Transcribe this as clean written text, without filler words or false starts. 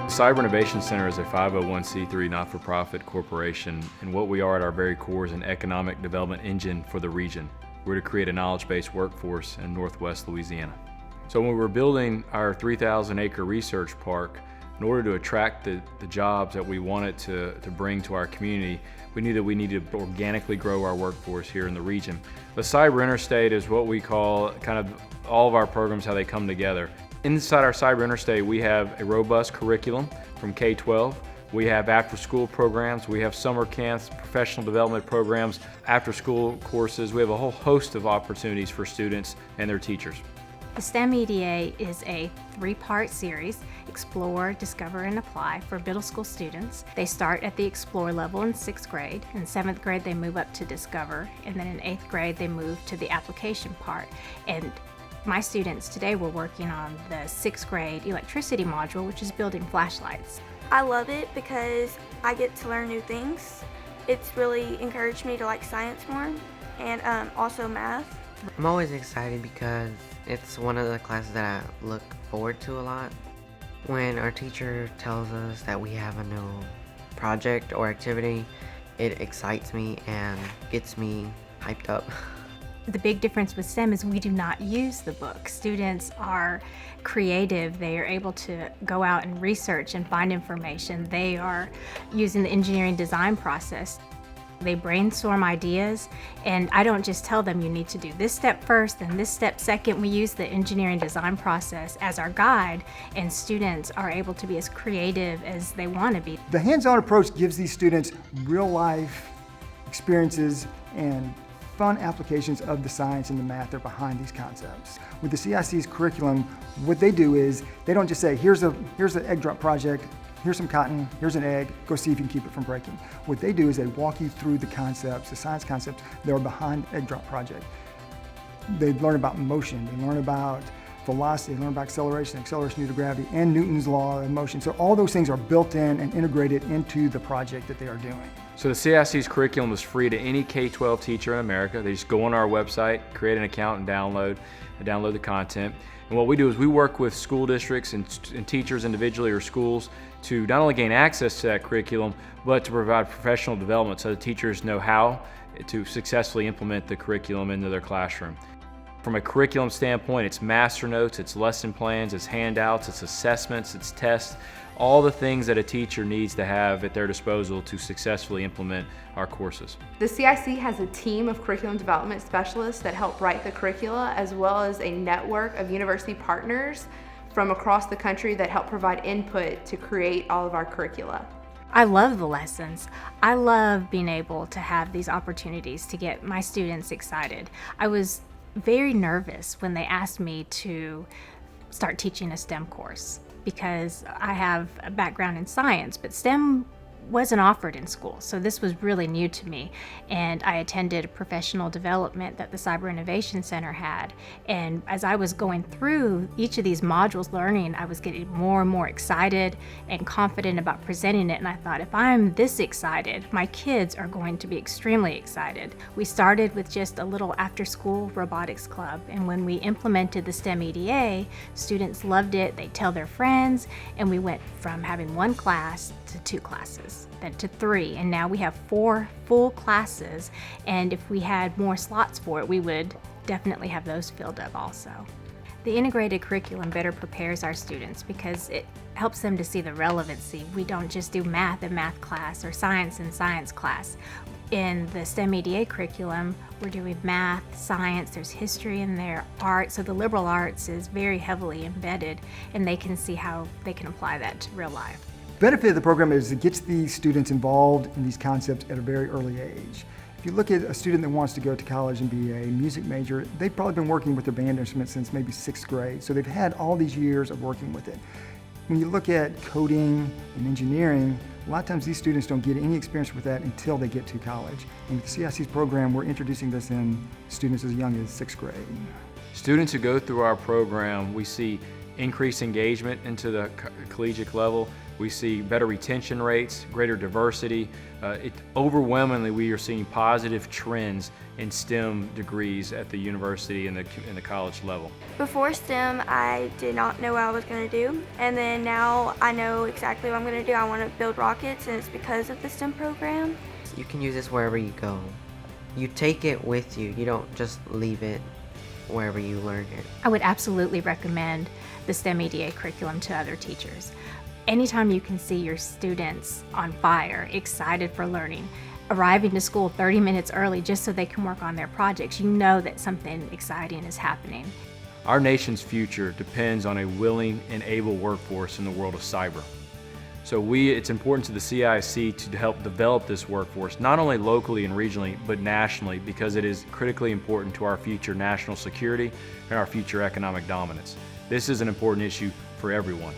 Cyber Innovation Center is a 501c3 not-for-profit corporation, and what we are at our very core is an economic development engine for the region. We're to create a knowledge-based workforce in Northwest Louisiana. So when we were building our 3,000-acre research park, in order to attract the jobs that we wanted to bring to our community, we knew that we needed to organically grow our workforce here in the region. The Cyber Interstate is what we call kind of all of our programs, how they come together. Inside our Cyber Interstate, we have a robust curriculum from K-12. We have after-school programs, we have summer camps, professional development programs, after-school courses. We have a whole host of opportunities for students and their teachers. The STEM EDA is a three-part series, Explore, Discover, and Apply, for middle school students. They start at the Explore level in 6th grade. In 7th grade, they move up to Discover, and then in 8th grade, they move to the application part. And my students today were working on the 6th grade electricity module, which is building flashlights. I love it because I get to learn new things. It's really encouraged me to like science more, and also math. I'm always excited because it's one of the classes that I look forward to a lot. When our teacher tells us that we have a new project or activity, it excites me and gets me hyped up. The big difference with STEM is we do not use the book. Students are creative. They are able to go out and research and find information. They are using the engineering design process. They brainstorm ideas, and I don't just tell them you need to do this step first and this step second. We use the engineering design process as our guide, and students are able to be as creative as they want to be. The hands-on approach gives these students real-life experiences and fun applications of the science and the math that are behind these concepts. With the CIC's curriculum, what they do is they don't just say, here's an egg drop project, here's some cotton, here's an egg, go see if you can keep it from breaking. What they do is they walk you through the concepts, the science concepts that are behind the egg drop project. They learn about motion, they learn about velocity, they learn about acceleration due to gravity, and Newton's law of motion. So all those things are built in and integrated into the project that they are doing. So the CIC's curriculum is free to any K-12 teacher in America. They just go on our website, create an account, and download the content. And what we do is we work with school districts and teachers individually or schools to not only gain access to that curriculum, but to provide professional development so the teachers know how to successfully implement the curriculum into their classroom. From a curriculum standpoint, it's master notes, it's lesson plans, it's handouts, it's assessments, it's tests, all the things that a teacher needs to have at their disposal to successfully implement our courses. The CIC has a team of curriculum development specialists that help write the curricula, as well as a network of university partners from across the country that help provide input to create all of our curricula. I love the lessons. I love being able to have these opportunities to get my students excited. I was very nervous when they asked me to start teaching a STEM course because I have a background in science, but STEM wasn't offered in school, so this was really new to me. And I attended a professional development that the Cyber Innovation Center had, and as I was going through each of these modules learning, I was getting more and more excited and confident about presenting it, and I thought, if I'm this excited, my kids are going to be extremely excited. We started with just a little after-school robotics club, and when we implemented the STEM EDA, students loved it, they tell their friends, and we went from having one class to 2 classes, then to 3, and now we have 4 full classes, and if we had more slots for it, we would definitely have those filled up also. The integrated curriculum better prepares our students because it helps them to see the relevancy. We don't just do math in math class or science in science class. In the STEM EDA curriculum, we're doing math, science, there's history in there, art, so the liberal arts is very heavily embedded, and they can see how they can apply that to real life. The benefit of the program is it gets these students involved in these concepts at a very early age. If you look at a student that wants to go to college and be a music major, they've probably been working with their band instrument since maybe 6th grade, so they've had all these years of working with it. When you look at coding and engineering, a lot of times these students don't get any experience with that until they get to college. And with the CIC's program, we're introducing this in students as young as 6th grade. Students who go through our program, we see increased engagement into the collegiate level. We see better retention rates, greater diversity. Overwhelmingly, we are seeing positive trends in STEM degrees at the university and the college level. Before STEM, I did not know what I was going to do, and then now I know exactly what I'm going to do. I want to build rockets, and it's because of the STEM program. You can use this wherever you go. You take it with you. You don't just leave it wherever you learn it. I would absolutely recommend the STEM EDA curriculum to other teachers. Anytime you can see your students on fire, excited for learning, arriving to school 30 minutes early just so they can work on their projects, you know that something exciting is happening. Our nation's future depends on a willing and able workforce in the world of cyber. So it's important to the CIC to help develop this workforce, not only locally and regionally, but nationally, because it is critically important to our future national security and our future economic dominance. This is an important issue for everyone.